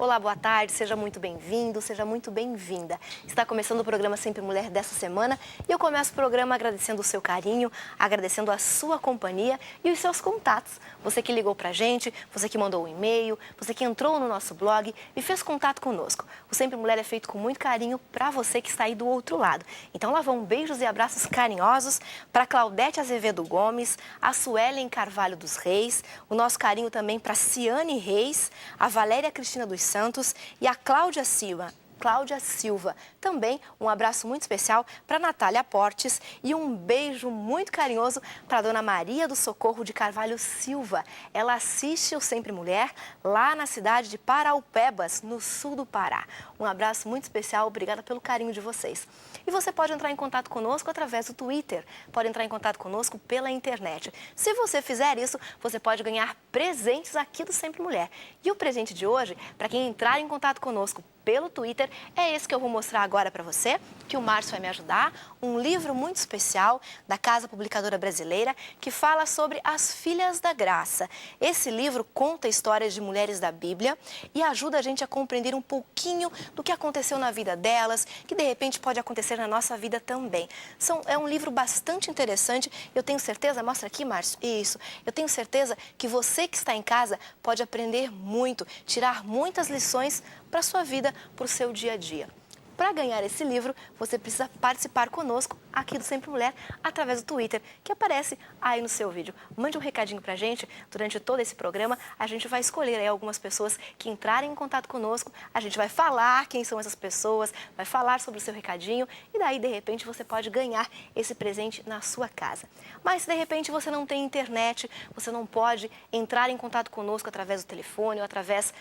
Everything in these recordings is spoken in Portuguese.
Olá, boa tarde, seja muito bem-vindo, seja muito bem-vinda. Está começando o programa Sempre Mulher dessa semana e eu começo o programa agradecendo o seu carinho, agradecendo a sua companhia e os seus contatos. Você que ligou pra gente, você que mandou um e-mail, você que entrou no nosso blog e fez contato conosco. O Sempre Mulher é feito com muito carinho para você que está aí do outro lado. Então lá vão beijos e abraços carinhosos para Claudete Azevedo Gomes, a Suelen Carvalho dos Reis, o nosso carinho também para Ciane Reis, a Valéria Cristina dos Santos e a Cláudia Silva. Também um abraço muito especial para Natália Portes e um beijo muito carinhoso para a dona Maria do Socorro de Carvalho Silva. Ela assiste o Sempre Mulher lá na cidade de Paraupebas, no sul do Pará. Um abraço muito especial, obrigada pelo carinho de vocês. E você pode entrar em contato conosco através do Twitter, pode entrar em contato conosco pela internet. Se você fizer isso, você pode ganhar presentes aqui do Sempre Mulher. E o presente de hoje, para quem entrar em contato conosco pelo Twitter, é esse que eu vou mostrar agora para você, que o Márcio vai me ajudar, um livro muito especial da Casa Publicadora Brasileira, que fala sobre as Filhas da Graça. Esse livro conta histórias de mulheres da Bíblia e ajuda a gente a compreender um pouquinho do que aconteceu na vida delas, que de repente pode acontecer na nossa vida também. É um livro bastante interessante, eu tenho certeza, mostra aqui, Márcio, isso, eu tenho certeza que você que está em casa pode aprender muito, tirar muitas lições para a sua vida, para o seu dia a dia. Para ganhar esse livro, você precisa participar conosco aqui do Sempre Mulher através do Twitter, que aparece aí no seu vídeo. Mande um recadinho para a gente durante todo esse programa. A gente vai escolher aí algumas pessoas que entrarem em contato conosco. A gente vai falar quem são essas pessoas, vai falar sobre o seu recadinho e daí, de repente, você pode ganhar esse presente na sua casa. Mas, se de repente, você não tem internet, você não pode entrar em contato conosco através do telefone ou através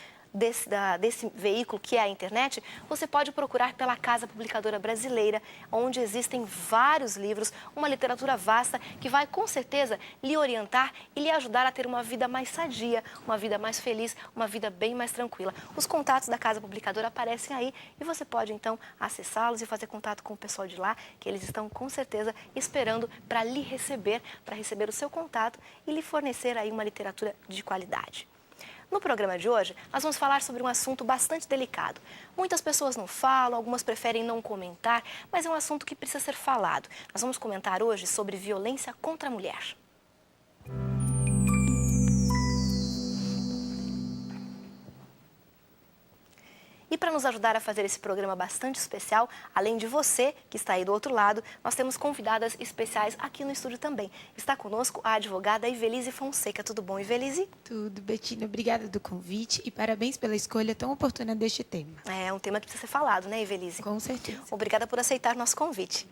desse veículo que é a internet, você pode procurar pela Casa Publicadora Brasileira, onde existem vários livros, uma literatura vasta que vai com certeza lhe orientar e lhe ajudar a ter uma vida mais sadia, uma vida mais feliz, uma vida bem mais tranquila. Os contatos da Casa Publicadora aparecem aí e você pode então acessá-los e fazer contato com o pessoal de lá, que eles estão com certeza esperando para lhe receber, para receber o seu contato e lhe fornecer aí uma literatura de qualidade. No programa de hoje, nós vamos falar sobre um assunto bastante delicado. Muitas pessoas não falam, algumas preferem não comentar, mas é um assunto que precisa ser falado. Nós vamos comentar hoje sobre violência contra a mulher. E para nos ajudar a fazer esse programa bastante especial, além de você que está aí do outro lado, nós temos convidadas especiais aqui no estúdio também. Está conosco a advogada Ivelise Fonseca. Tudo bom, Ivelise? Tudo, Betina. Obrigada do convite e parabéns pela escolha tão oportuna deste tema. É um tema que precisa ser falado, né, Ivelise? Com certeza. Obrigada por aceitar nosso convite.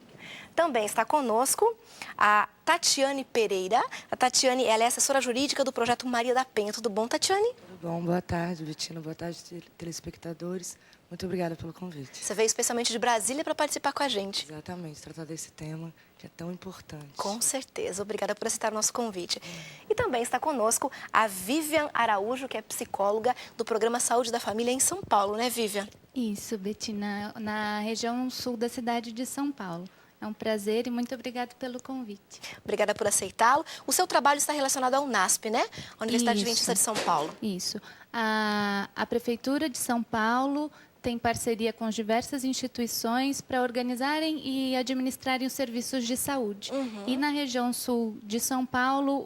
Também está conosco a Tatiane Pereira. A Tatiane, ela é assessora jurídica do projeto Maria da Penha. Tudo bom, Tatiane? Tudo bom, boa tarde, Betina. Boa tarde, telespectadores. Muito obrigada pelo convite. Você veio especialmente de Brasília para participar com a gente. Exatamente, tratar desse tema que é tão importante. Com certeza. Obrigada por aceitar o nosso convite. E também está conosco a Vivian Araújo, que é psicóloga do Programa Saúde da Família em São Paulo, né, Vivian? Isso, Betina, na região sul da cidade de São Paulo. É um prazer e muito obrigada pelo convite. Obrigada por aceitá-lo. O seu trabalho está relacionado à UNASP, né? A Universidade Isso. Adventista de São Paulo. Isso. A Prefeitura de São Paulo tem parceria com diversas instituições para organizarem e administrarem os serviços de saúde. E na região sul de São Paulo,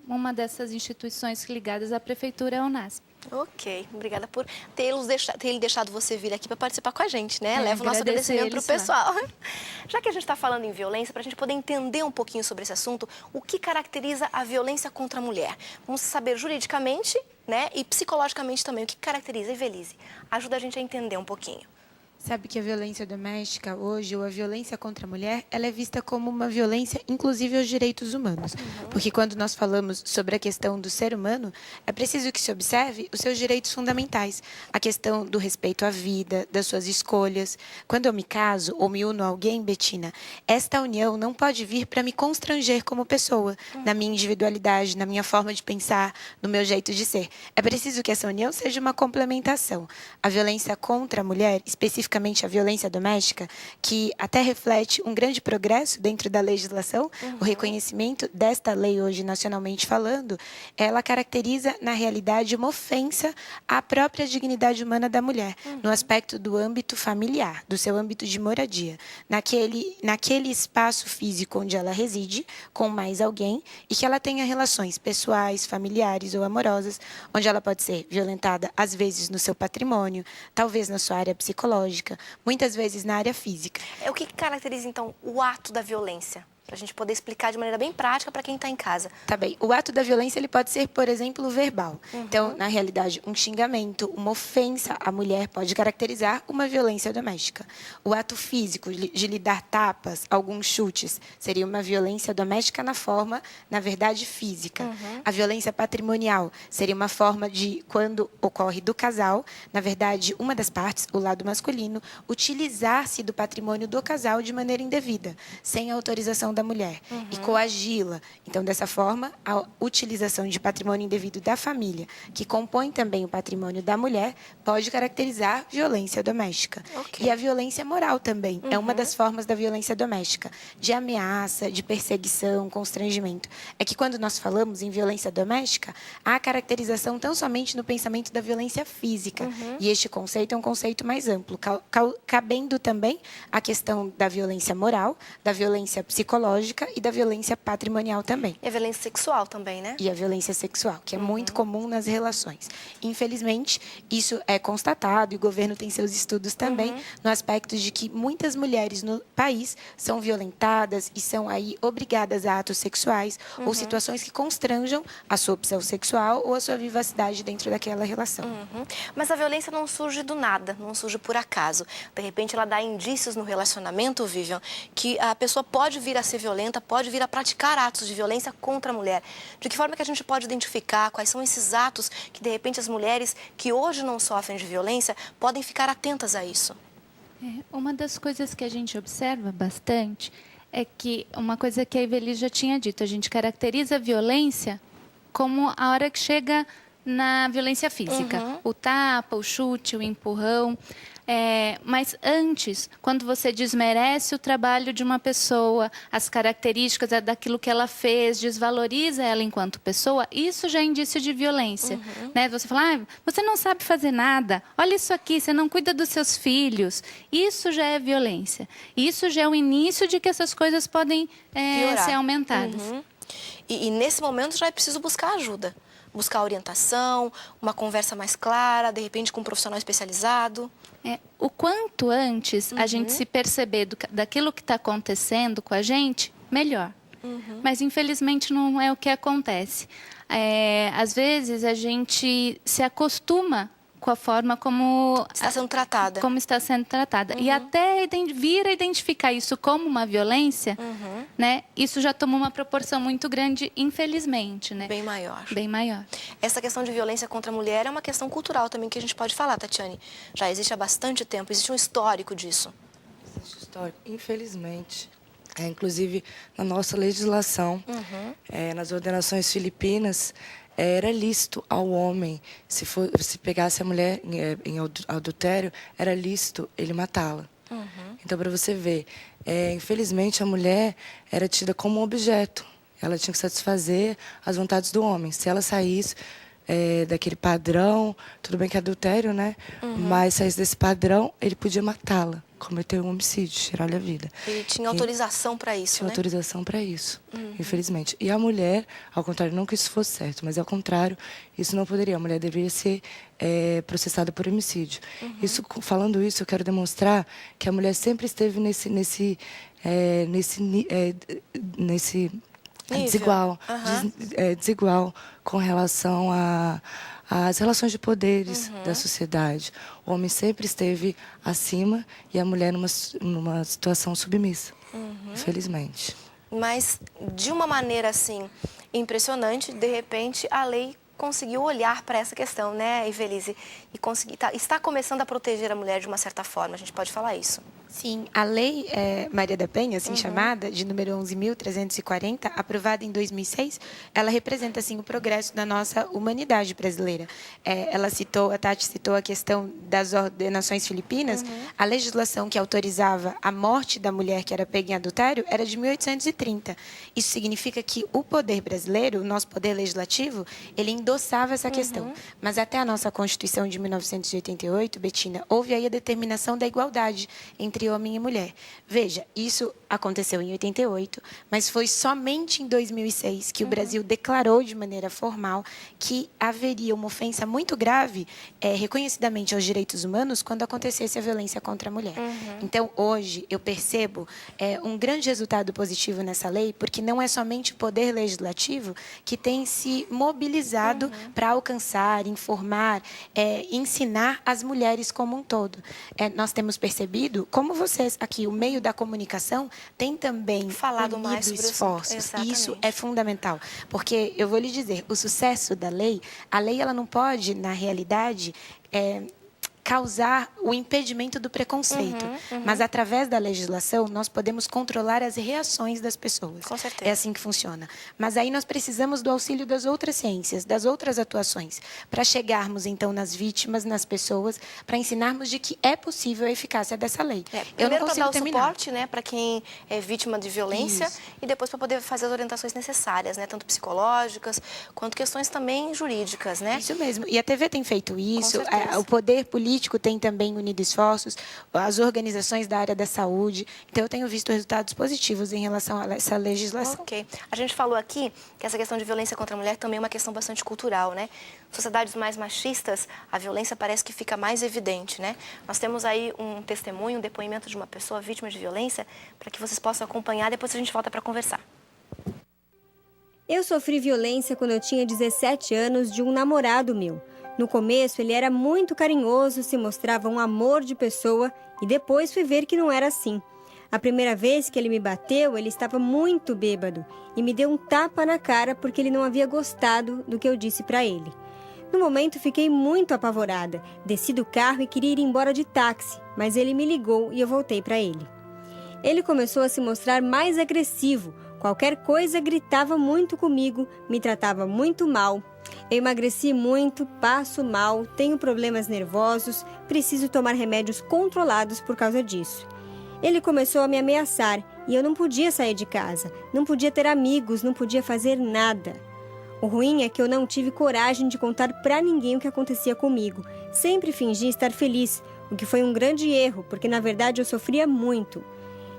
uma dessas instituições ligadas à Prefeitura é a UNASP. Ok, obrigada por ter deixado você vir aqui para participar com a gente, né? Leva o nosso agradecer agradecimento para o eles, pessoal. Já que a gente está falando em violência, para a gente poder entender um pouquinho sobre esse assunto, o que caracteriza a violência contra a mulher? Vamos saber juridicamente, né? E psicologicamente também, o que caracteriza a Ivelise. Ajuda a gente a entender um pouquinho. Sabe que a violência doméstica hoje, ou a violência contra a mulher, ela é vista como uma violência, inclusive, aos direitos humanos. Porque quando nós falamos sobre a questão do ser humano, é preciso que se observe os seus direitos fundamentais. A questão do respeito à vida, das suas escolhas. Quando eu me caso ou me uno a alguém, Betina, esta união não pode vir para me constranger como pessoa, na minha individualidade, na minha forma de pensar, no meu jeito de ser. É preciso que essa união seja uma complementação. A violência contra a mulher, especificamente especificamente a violência doméstica, que até reflete um grande progresso dentro da legislação, o reconhecimento desta lei hoje nacionalmente falando, ela caracteriza, na realidade, uma ofensa à própria dignidade humana da mulher, no aspecto do âmbito familiar, do seu âmbito de moradia, naquele espaço físico onde ela reside com mais alguém e que ela tenha relações pessoais, familiares ou amorosas, onde ela pode ser violentada, às vezes, no seu patrimônio, talvez na sua área psicológica, muitas vezes na área física. O que caracteriza, então, o ato da violência? Para a gente poder explicar de maneira bem prática para quem está em casa. Tá bem. O ato da violência ele pode ser, por exemplo, verbal. Então, na realidade, um xingamento, uma ofensa à mulher pode caracterizar uma violência doméstica. O ato físico de lhe dar tapas, alguns chutes, seria uma violência doméstica na forma, na verdade, física. A violência patrimonial seria uma forma de, quando ocorre do casal, na verdade, uma das partes, o lado masculino, utilizar-se do patrimônio do casal de maneira indevida, sem autorização da mulher, e coagi-la. Então, dessa forma, a utilização de patrimônio indevido da família, que compõe também o patrimônio da mulher, pode caracterizar violência doméstica. E a violência moral também é uma das formas da violência doméstica, de ameaça, de perseguição, constrangimento. É que quando nós falamos em violência doméstica, há caracterização tão somente no pensamento da violência física. E este conceito é um conceito mais amplo, cabendo também a questão da violência moral, da violência psicológica e da violência patrimonial também. E a violência sexual também, né? E a violência sexual, que é muito comum nas relações. Infelizmente, isso é constatado e o governo tem seus estudos também no aspecto de que muitas mulheres no país são violentadas e são aí obrigadas a atos sexuais ou situações que constranjam a sua opção sexual ou a sua vivacidade dentro daquela relação. Mas a violência não surge do nada, não surge por acaso. De repente, ela dá indícios no relacionamento, Vivian, que a pessoa pode vir a ser violenta, pode vir a praticar atos de violência contra a mulher. De que forma que a gente pode identificar quais são esses atos que, de repente, as mulheres que hoje não sofrem de violência podem ficar atentas a isso? Uma das coisas que a gente observa bastante é que uma coisa que a Iveli já tinha dito, a gente caracteriza a violência como a hora que chega na violência física. O tapa, o chute, o empurrão. Mas antes, quando você desmerece o trabalho de uma pessoa, as características daquilo que ela fez, desvaloriza ela enquanto pessoa, isso já é indício de violência. Né? Você fala, você não sabe fazer nada, olha isso aqui, você não cuida dos seus filhos. Isso já é violência. Isso já é o início de que essas coisas podem ser aumentadas. E nesse momento já é preciso buscar ajuda. Buscar orientação, uma conversa mais clara, de repente com um profissional especializado. O quanto antes a gente se perceber daquilo que está acontecendo com a gente, melhor. Mas, infelizmente, não é o que acontece. Às vezes, a gente se acostuma com a forma como está sendo tratada. E até vir a identificar isso como uma violência, né, isso já tomou uma proporção muito grande, infelizmente. Né? Bem maior. Bem maior. Essa questão de violência contra a mulher é uma questão cultural também que a gente pode falar, Tatiane. Já existe há bastante tempo, existe um histórico disso. Existe histórico, infelizmente. Inclusive, na nossa legislação, nas ordenações filipinas, era lícito ao homem, se pegasse a mulher em adultério, era lícito ele matá-la. Então, para você ver, infelizmente a mulher era tida como um objeto. Ela tinha que satisfazer as vontades do homem. Se ela saísse daquele padrão, tudo bem que é adultério, né? Mas saísse desse padrão, ele podia matá-la, cometer um homicídio, tirar-lhe a vida. Ele tinha autorização para isso, Tinha autorização para isso, infelizmente. E a mulher, ao contrário, não que isso fosse certo, mas ao contrário, isso não poderia. A mulher deveria ser processada por homicídio. Falando isso, eu quero demonstrar que a mulher sempre esteve nesse desigual, desigual com relação às relações de poderes da sociedade. O homem sempre esteve acima e a mulher numa situação submissa, infelizmente. Mas, de uma maneira assim impressionante, de repente, a lei conseguiu olhar para essa questão, né, Ivelise? E está começando a proteger a mulher de uma certa forma, a gente pode falar isso. Sim, a Lei Maria da Penha, assim chamada, de número 11.340, aprovada em 2006, ela representa, assim, o progresso da nossa humanidade brasileira. A Tati citou a questão das ordenações filipinas. A legislação que autorizava a morte da mulher que era pega em adultério era de 1830. Isso significa que o poder brasileiro, o nosso poder legislativo, ele endossava essa questão. Mas até a nossa Constituição de 1988, Betina, houve aí a determinação da igualdade entre homem e mulher. Veja, isso aconteceu em 88, mas foi somente em 2006 que o Brasil declarou de maneira formal que haveria uma ofensa muito grave, reconhecidamente aos direitos humanos, quando acontecesse a violência contra a mulher. Então, hoje, eu percebo um grande resultado positivo nessa lei, porque não é somente o poder legislativo que tem se mobilizado para alcançar, informar, ensinar as mulheres como um todo. Nós temos percebido como vocês aqui, o meio da comunicação, tem também falado mais sobre esforços. isso. Isso é fundamental, porque eu vou lhe dizer, o sucesso da lei, a lei ela não pode, na realidade, causar o impedimento do preconceito. Mas, através da legislação, nós podemos controlar as reações das pessoas. Com certeza. É assim que funciona. Mas aí nós precisamos do auxílio das outras ciências, das outras atuações, para chegarmos, então, nas vítimas, nas pessoas, para ensinarmos de que é possível a eficácia dessa lei. Eu não Primeiro para consigo dar o terminar. suporte, né, para quem é vítima de violência. Isso. E depois para poder fazer as orientações necessárias, né, tanto psicológicas, quanto questões também jurídicas, né? Isso mesmo. E a TV tem feito isso, certeza. o poder político tem também unido esforços, as organizações da área da saúde. Então, eu tenho visto resultados positivos em relação a essa legislação. Ok. A gente falou aqui que essa questão de violência contra a mulher também é uma questão bastante cultural, né? Em sociedades mais machistas, a violência parece que fica mais evidente, né? Nós temos aí um testemunho, um depoimento de uma pessoa vítima de violência, para que vocês possam acompanhar, depois a gente volta para conversar. Eu sofri violência quando eu tinha 17 anos de um namorado meu. No começo, ele era muito carinhoso, se mostrava um amor de pessoa e depois fui ver que não era assim. A primeira vez que ele me bateu, ele estava muito bêbado e me deu um tapa na cara porque ele não havia gostado do que eu disse para ele. No momento, fiquei muito apavorada. Desci do carro e queria ir embora de táxi, mas ele me ligou e eu voltei para ele. Ele começou a se mostrar mais agressivo. Qualquer coisa gritava muito comigo, me tratava muito mal. Eu emagreci muito, passo mal, tenho problemas nervosos, preciso tomar remédios controlados por causa disso. Ele começou a me ameaçar e eu não podia sair de casa, não podia ter amigos, não podia fazer nada. O ruim é que eu não tive coragem de contar pra ninguém o que acontecia comigo. Sempre fingi estar feliz, o que foi um grande erro, porque na verdade eu sofria muito.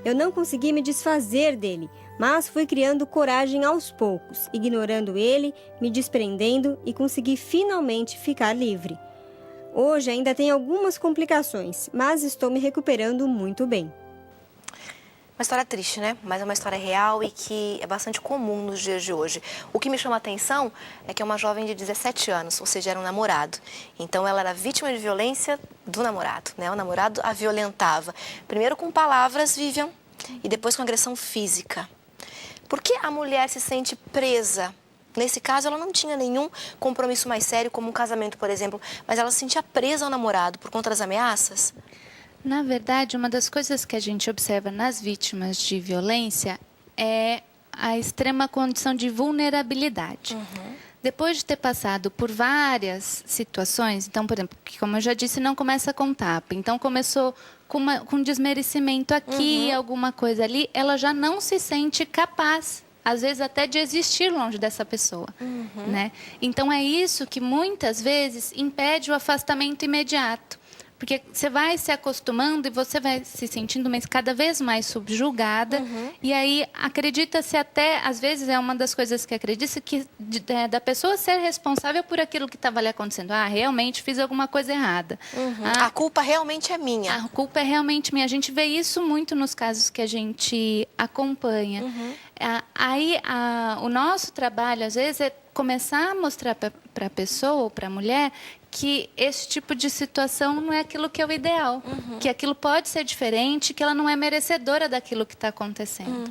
Eu não consegui me desfazer dele, mas fui criando coragem aos poucos, ignorando ele, me desprendendo e consegui finalmente ficar livre. Hoje ainda tem algumas complicações, mas estou me recuperando muito bem. Uma história triste, né? Mas é uma história real e que é bastante comum nos dias de hoje. O que me chama a atenção é que é uma jovem de 17 anos, ou seja, era um namorado. Então, ela era vítima de violência do namorado, né? O namorado a violentava. Primeiro com palavras, Vivian, e depois com agressão física. Por que a mulher se sente presa? Nesse caso, ela não tinha nenhum compromisso mais sério, como um casamento, por exemplo, mas ela se sentia presa ao namorado por conta das ameaças? Na verdade, uma das coisas que a gente observa nas vítimas de violência é a extrema condição de vulnerabilidade. Depois de ter passado por várias situações, então, por exemplo, que como eu já disse, não começa com tapa. Então, começou com desmerecimento aqui, alguma coisa ali, ela já não se sente capaz, às vezes até de existir longe dessa pessoa, né? Então, é isso que muitas vezes impede o afastamento imediato. Porque você vai se acostumando e você vai se sentindo cada vez mais subjugada. E aí, acredita-se até, às vezes, é uma das coisas que acredita-se que da pessoa ser responsável por aquilo que estava ali acontecendo. Ah, realmente fiz alguma coisa errada. A culpa realmente é minha. A culpa é realmente minha. A gente vê isso muito nos casos que a gente acompanha. Aí, o nosso trabalho, às vezes, é começar a mostrar para a pessoa ou para a mulher que esse tipo de situação não é aquilo que é o ideal, que aquilo pode ser diferente, que ela não é merecedora daquilo que está acontecendo.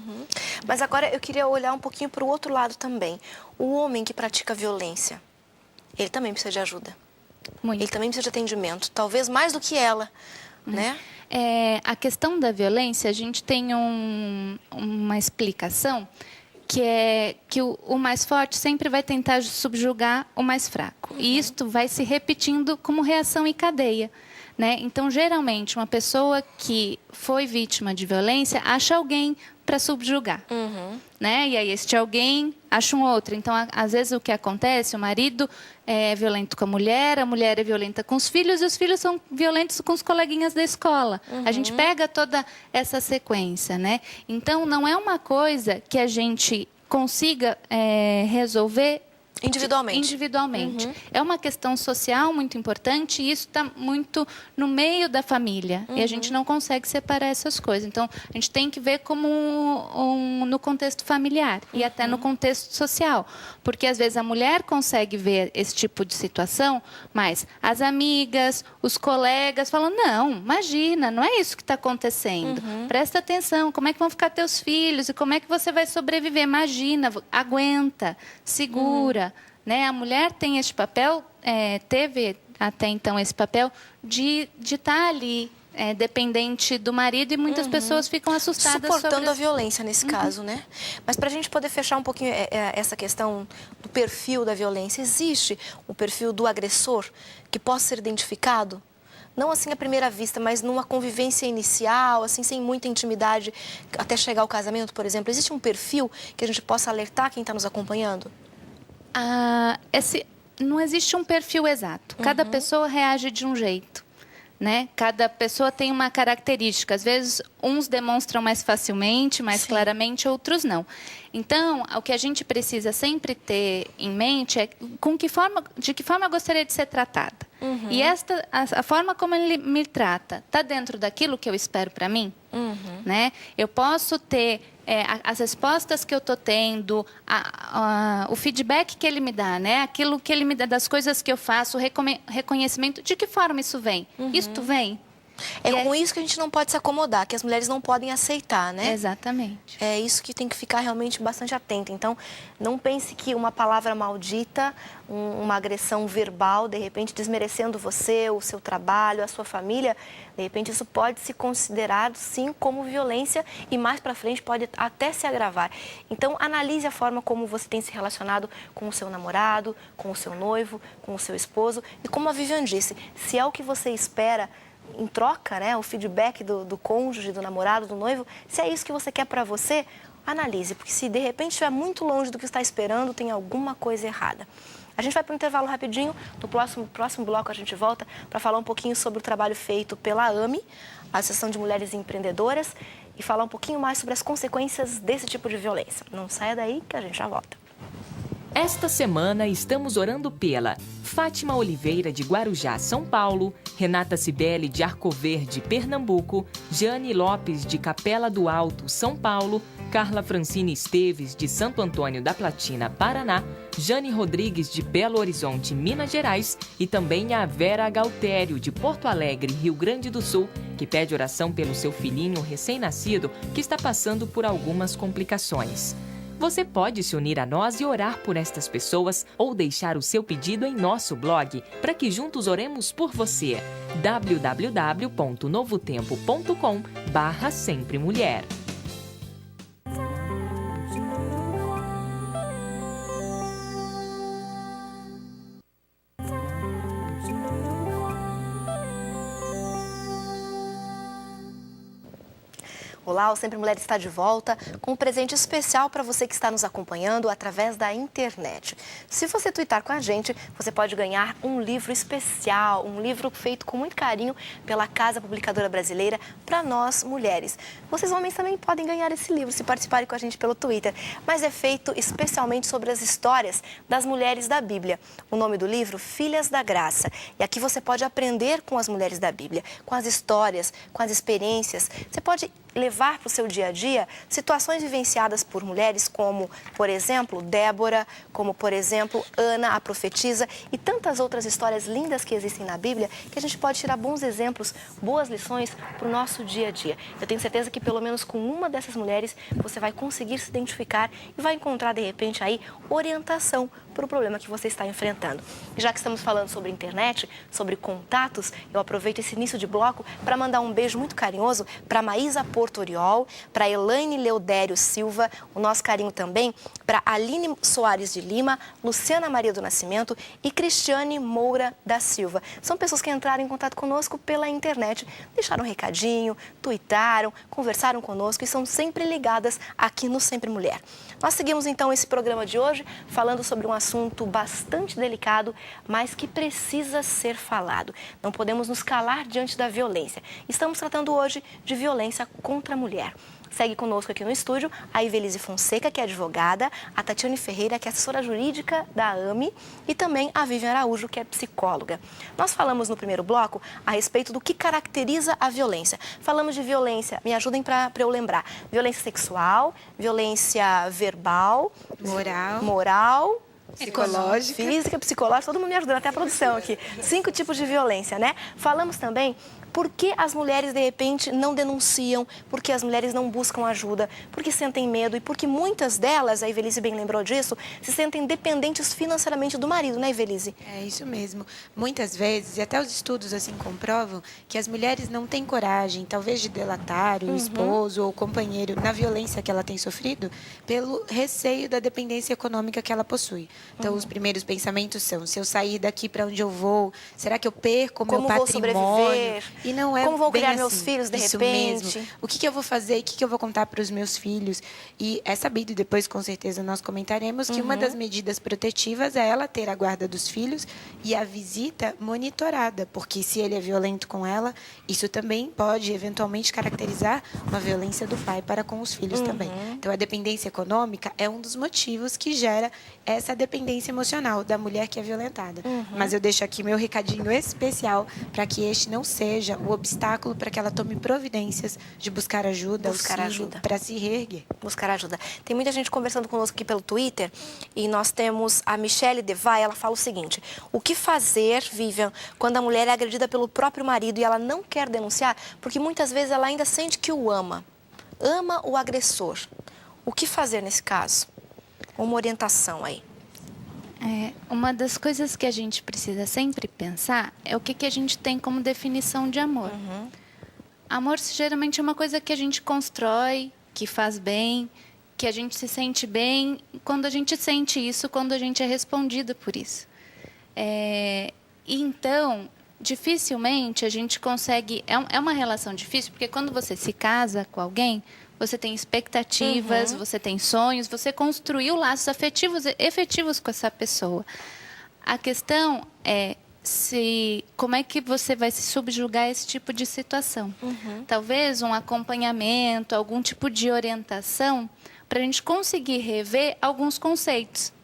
Mas agora eu queria olhar um pouquinho para o outro lado também. O homem que pratica violência, ele também precisa de ajuda. Muito. Ele também precisa de atendimento, talvez mais do que ela. né? A questão da violência, a gente tem uma explicação que é que o mais forte sempre vai tentar subjugar o mais fraco. E isto vai se repetindo como reação em cadeia. Né? Então, geralmente, uma pessoa que foi vítima de violência acha alguém para subjugar. Né? E aí, este alguém acha um outro. Então, às vezes, o que acontece, o marido é violento com a mulher é violenta com os filhos, e os filhos são violentos com os coleguinhas da escola. A gente pega toda essa sequência. Né? Então, não é uma coisa que a gente consiga resolver individualmente. É uma questão social muito importante e isso está muito no meio da família. E a gente não consegue separar essas coisas. Então, a gente tem que ver como no contexto familiar e até no contexto social. Porque, às vezes, a mulher consegue ver esse tipo de situação, mas as amigas, os colegas falam, não, imagina, não é isso que está acontecendo. Presta atenção, como é que vão ficar teus filhos e como é que você vai sobreviver? Imagina, aguenta, segura. Né? A mulher tem esse papel, teve até então esse papel de estar ali, dependente do marido, e muitas pessoas ficam assustadas. Suportando a violência nesse caso, né? Mas para a gente poder fechar um pouquinho essa questão do perfil da violência, existe um perfil do agressor que possa ser identificado? Não assim à primeira vista, mas numa convivência inicial, assim, sem muita intimidade, até chegar ao casamento, por exemplo. Existe um perfil que a gente possa alertar quem está nos acompanhando? Não existe um perfil exato. Cada pessoa reage de um jeito. Né? Cada pessoa tem uma característica. Às vezes, uns demonstram mais facilmente, mais claramente, outros não. Então, o que a gente precisa sempre ter em mente é de que forma eu gostaria de ser tratada. E a forma como ele me trata está dentro daquilo que eu espero para mim? Né? Eu posso ter as respostas que eu estou tendo, o feedback que ele me dá, né? Aquilo que ele me dá das coisas que eu faço, o reconhecimento. De que forma isso vem? Isto vem? Com isso que a gente não pode se acomodar, que as mulheres não podem aceitar, né? Exatamente. É isso que tem que ficar realmente bastante atento. Então, não pense que uma palavra maldita, uma agressão verbal, de repente desmerecendo você, o seu trabalho, a sua família, de repente isso pode ser considerado, sim, como violência e mais para frente pode até se agravar. Então, analise a forma como você tem se relacionado com o seu namorado, com o seu noivo, com o seu esposo. E como a Vivian disse, se é o que você espera em troca, né, o feedback do cônjuge, do namorado, do noivo, se é isso que você quer para você, analise, porque se de repente estiver muito longe do que está esperando, tem alguma coisa errada. A gente vai para um intervalo rapidinho, no próximo bloco a gente volta para falar um pouquinho sobre o trabalho feito pela AME, a Associação de Mulheres Empreendedoras, e falar um pouquinho mais sobre as consequências desse tipo de violência. Não saia daí que a gente já volta. Esta semana estamos orando pela Fátima Oliveira de Guarujá, São Paulo, Renata Cibele de Arco Verde, Pernambuco, Jane Lopes de Capela do Alto, São Paulo, Carla Francine Esteves de Santo Antônio da Platina, Paraná, Jane Rodrigues de Belo Horizonte, Minas Gerais e também a Vera Galtério de Porto Alegre, Rio Grande do Sul, que pede oração pelo seu filhinho recém-nascido que está passando por algumas complicações. Você pode se unir a nós e orar por estas pessoas ou deixar o seu pedido em nosso blog para que juntos oremos por você. www.novotempo.com/sempremulher. Olá, o Sempre Mulher está de volta com um presente especial para você que está nos acompanhando através da internet. Se você twittar com a gente, você pode ganhar um livro especial, um livro feito com muito carinho pela Casa Publicadora Brasileira para nós mulheres. Vocês homens também podem ganhar esse livro se participarem com a gente pelo Twitter, mas é feito especialmente sobre as histórias das mulheres da Bíblia. O nome do livro, Filhas da Graça. E aqui você pode aprender com as mulheres da Bíblia, com as histórias, com as experiências. Você pode levar para o seu dia a dia situações vivenciadas por mulheres como, por exemplo, Débora, como, por exemplo, Ana, a profetisa, e tantas outras histórias lindas que existem na Bíblia, que a gente pode tirar bons exemplos, boas lições para o nosso dia a dia. Eu tenho certeza que pelo menos com uma dessas mulheres você vai conseguir se identificar e vai encontrar, de repente, aí orientação para o problema que você está enfrentando. E já que estamos falando sobre internet, sobre contatos, eu aproveito esse início de bloco para mandar um beijo muito carinhoso para Maísa Portoriol, para Elaine Leodério Silva, o nosso carinho também para Aline Soares de Lima, Luciana Maria do Nascimento e Cristiane Moura da Silva. São pessoas que entraram em contato conosco pela internet, deixaram um recadinho, tuitaram, conversaram conosco e são sempre ligadas aqui no Sempre Mulher. Nós seguimos então esse programa de hoje falando sobre um assunto bastante delicado, mas que precisa ser falado. Não podemos nos calar diante da violência. Estamos tratando hoje de violência contra a mulher. Segue conosco aqui no estúdio a Ivelise Fonseca, que é advogada, a Tatiane Ferreira, que é assessora jurídica da AME, e também a Vivian Araújo, que é psicóloga. Nós falamos no primeiro bloco a respeito do que caracteriza a violência. Falamos de violência, me ajudem para eu lembrar, violência sexual, violência verbal, moral, psicológica, física, psicológica, todo mundo me ajudando, até a produção aqui. 5 tipos de violência, né? Falamos também por que as mulheres, de repente, não denunciam, por que as mulheres não buscam ajuda, porque sentem medo e porque muitas delas, a Ivelise bem lembrou disso, se sentem dependentes financeiramente do marido, né, Ivelise? É isso mesmo. Muitas vezes, e até os estudos assim comprovam, que as mulheres não têm coragem, talvez de delatar o esposo ou o companheiro na violência que ela tem sofrido, pelo receio da dependência econômica que ela possui. Então, os primeiros pensamentos são, se eu sair daqui para onde eu vou, será que eu perco o meu Como vou patrimônio? sobreviver? E não é como vão bem criar assim, meus filhos, de isso repente? Mesmo. O que eu vou fazer? O que eu vou contar para os meus filhos? E é sabido, depois com certeza nós comentaremos, que uma das medidas protetivas é ela ter a guarda dos filhos e a visita monitorada, porque se ele é violento com ela, isso também pode eventualmente caracterizar uma violência do pai para com os filhos também. Então, a dependência econômica é um dos motivos que gera essa dependência emocional da mulher que é violentada. Mas eu deixo aqui meu recadinho especial para que este não seja o obstáculo para que ela tome providências de buscar ajuda, para se reerguer. Buscar ajuda. Tem muita gente conversando conosco aqui pelo Twitter e nós temos a Michele Devay, ela fala o seguinte: o que fazer, Vivian, quando a mulher é agredida pelo próprio marido e ela não quer denunciar, porque muitas vezes ela ainda sente que o ama o agressor. O que fazer nesse caso? Uma orientação aí. Uma das coisas que a gente precisa sempre pensar é o que a gente tem como definição de amor. Amor geralmente é uma coisa que a gente constrói, que faz bem, que a gente se sente bem quando a gente sente isso, quando a gente é respondido por isso. Então, dificilmente a gente consegue... É uma relação difícil, porque quando você se casa com alguém, você tem expectativas, você tem sonhos, você construiu laços afetivos, efetivos com essa pessoa. A questão é como é que você vai se subjugar a esse tipo de situação. Talvez um acompanhamento, algum tipo de orientação, para a gente conseguir rever alguns conceitos.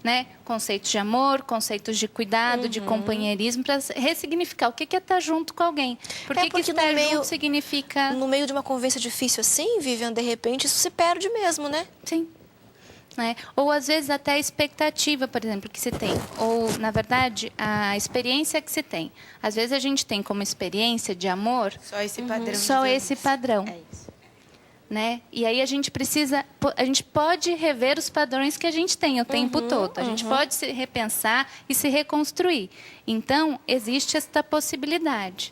Né? Conceitos de amor, conceitos de cuidado, de companheirismo, para ressignificar o que é estar junto com alguém. Por que estar junto significa... No meio de uma convivência difícil assim, Vivian, de repente isso se perde mesmo, né? Sim. Né? Ou às vezes até a expectativa, por exemplo, que se tem. Ou, na verdade, a experiência que se tem. Às vezes a gente tem como experiência de amor... Só esse padrão. Só esse padrão. É isso. Né? E aí a gente pode rever os padrões que a gente tem o tempo todo. A gente pode se repensar e se reconstruir. Então, existe esta possibilidade.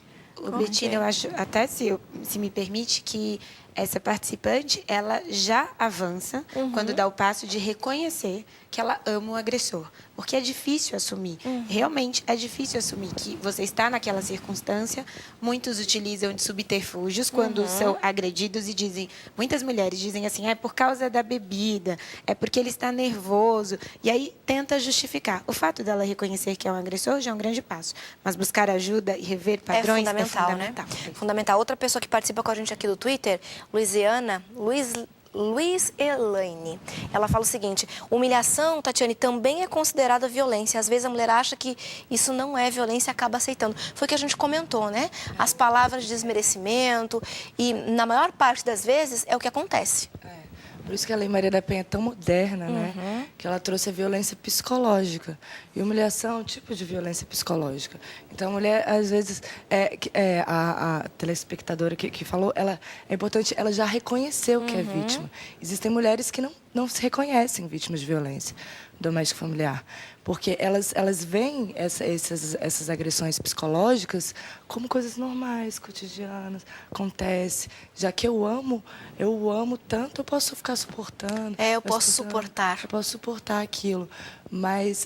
Betina, eu acho, até se me permite, que essa participante, ela já avança quando dá o passo de reconhecer que ela ama o agressor. Porque é difícil assumir. Realmente é difícil assumir que você está naquela circunstância. Muitos utilizam de subterfúgios quando são agredidos e dizem... Muitas mulheres dizem assim, é por causa da bebida, é porque ele está nervoso. E aí tenta justificar. O fato dela reconhecer que é um agressor já é um grande passo. Mas buscar ajuda e rever padrões é fundamental, né? Fundamental. Outra pessoa que participa com a gente aqui do Twitter, Luiz Luiz Elaine. Ela fala o seguinte: humilhação, Tatiane, também é considerada violência. Às vezes a mulher acha que isso não é violência e acaba aceitando. Foi o que a gente comentou, né? As palavras de desmerecimento e, na maior parte das vezes, é o que acontece. Por isso que a Lei Maria da Penha é tão moderna, né? Que ela trouxe a violência psicológica. E humilhação é um tipo de violência psicológica. Então, a mulher, às vezes, a telespectadora que falou, é importante, ela já reconheceu que é vítima. Existem mulheres que não se reconhecem vítimas de violência doméstica familiar, porque elas veem essas agressões psicológicas como coisas normais, cotidianas, acontece. Já que eu o amo tanto, eu posso ficar suportando. Eu posso suportar. Eu posso suportar aquilo. Mas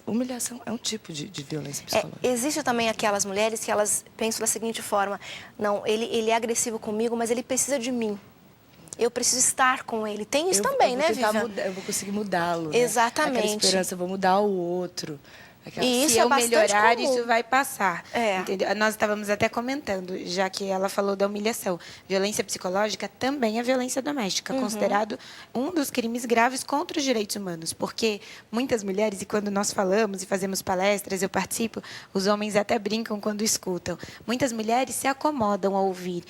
humilhação é um tipo de violência psicológica. Existe também aquelas mulheres que elas pensam da seguinte forma: não, ele é agressivo comigo, mas ele precisa de mim. Eu preciso estar com ele. Tem isso também, né, Vivian? Eu vou conseguir mudá-lo. Exatamente. Né? Aquela esperança, eu vou mudar o outro. E isso se é eu bastante melhorar, comum. isso vai passar. É. Entendeu? Nós estávamos até comentando, já que ela falou da humilhação. Violência psicológica também é violência doméstica, considerado um dos crimes graves contra os direitos humanos. Porque muitas mulheres, e quando nós falamos e fazemos palestras, eu participo, os homens até brincam quando escutam. Muitas mulheres se acomodam a ouvir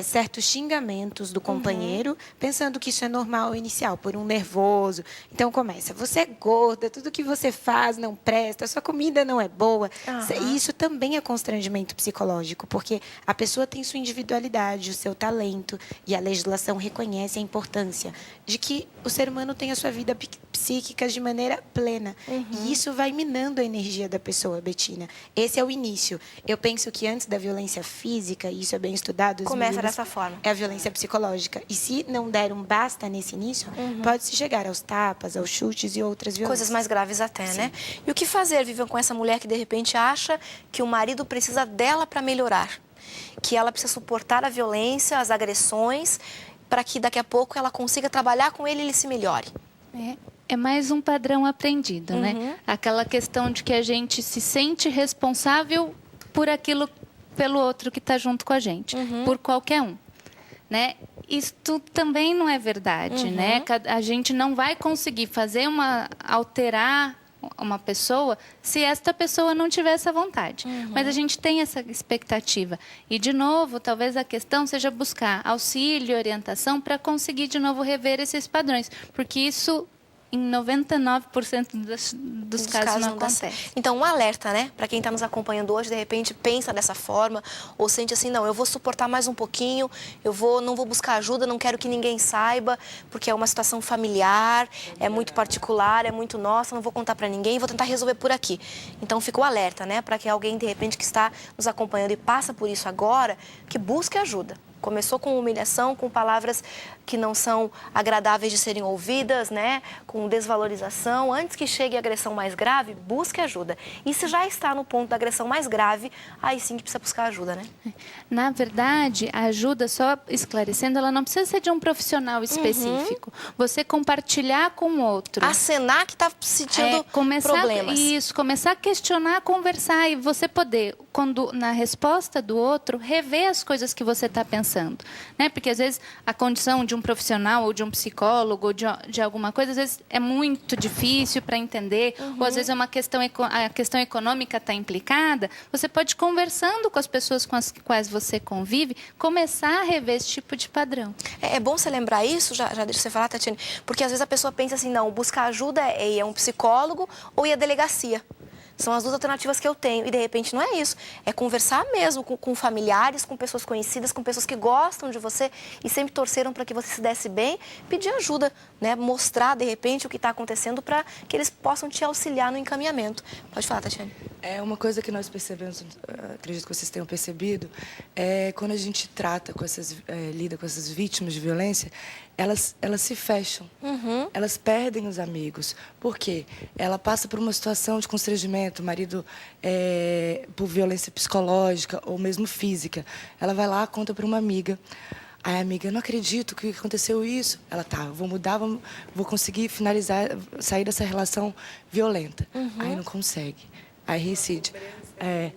certos xingamentos do companheiro, pensando que isso é normal inicial, por um nervoso. Então começa: você é gorda, tudo que você faz não presta, sua comida não é boa. E isso também é constrangimento psicológico, porque a pessoa tem sua individualidade, o seu talento, e a legislação reconhece a importância de que o ser humano tenha a sua vida psíquica de maneira plena. E isso vai minando a energia da pessoa, Betina. Esse é o início. Eu penso que antes da violência física, e isso é bem estudado, Começa dessa forma. é a violência psicológica. E se não der um basta nesse início, pode-se chegar aos tapas, aos chutes e outras violências. Coisas mais graves até, né? E o que fazer, Vivian, com essa mulher que, de repente, acha que o marido precisa dela para melhorar? Que ela precisa suportar a violência, as agressões, para que daqui a pouco ela consiga trabalhar com ele e ele se melhore. É mais um padrão aprendido, né? Aquela questão de que a gente se sente responsável por aquilo, pelo outro que está junto com a gente, por qualquer um, né? Isso também não é verdade, né? A gente não vai conseguir alterar uma pessoa se esta pessoa não tiver essa vontade. Mas a gente tem essa expectativa. E, de novo, talvez a questão seja buscar auxílio e orientação para conseguir, de novo, rever esses padrões. Porque isso, em 99% dos casos não acontece. Então, um alerta, né? Para quem está nos acompanhando hoje, de repente pensa dessa forma, ou sente assim: não, eu vou suportar mais um pouquinho, não vou buscar ajuda, não quero que ninguém saiba, porque é uma situação familiar, é muito particular, é muito nossa, não vou contar para ninguém, vou tentar resolver por aqui. Então, fica o alerta, né? Para que alguém, de repente, que está nos acompanhando e passa por isso agora, que busque ajuda. Começou com humilhação, com palavras que não são agradáveis de serem ouvidas, né? Com desvalorização. Antes que chegue a agressão mais grave, busque ajuda. E se já está no ponto da agressão mais grave, aí sim que precisa buscar ajuda, né? Na verdade, a ajuda, só esclarecendo, ela não precisa ser de um profissional específico. Você compartilhar com o outro. Acenar que está sentindo problemas. Isso, começar a questionar, conversar e você poder, quando na resposta do outro, rever as coisas que você está pensando, né? Porque às vezes a condição de um profissional ou de um psicólogo ou de alguma coisa, às vezes é muito difícil para entender, ou às vezes é uma questão, a questão econômica está implicada. Você pode, conversando com as pessoas com as quais você convive, começar a rever esse tipo de padrão. É bom você lembrar isso, já deixa você falar, Tatiane, porque às vezes a pessoa pensa assim: não, buscar ajuda é ir a um psicólogo ou ir à delegacia. São as duas alternativas que eu tenho. E, de repente, não é isso. É conversar mesmo com familiares, com pessoas conhecidas, com pessoas que gostam de você e sempre torceram para que você se desse bem. Pedir ajuda, né? Mostrar, de repente, o que está acontecendo para que eles possam te auxiliar no encaminhamento. Pode falar, Tatiane. É uma coisa que nós percebemos, acredito que vocês tenham percebido, quando a gente trata lida com essas vítimas de violência, elas se fecham, elas perdem os amigos. Por quê? Ela passa por uma situação de constrangimento, o marido por violência psicológica ou mesmo física. Ela vai lá, conta para uma amiga. Aí a amiga: não acredito que aconteceu isso. Ela: tá, vou mudar, vou conseguir sair dessa relação violenta. Aí não consegue. Aí reincide.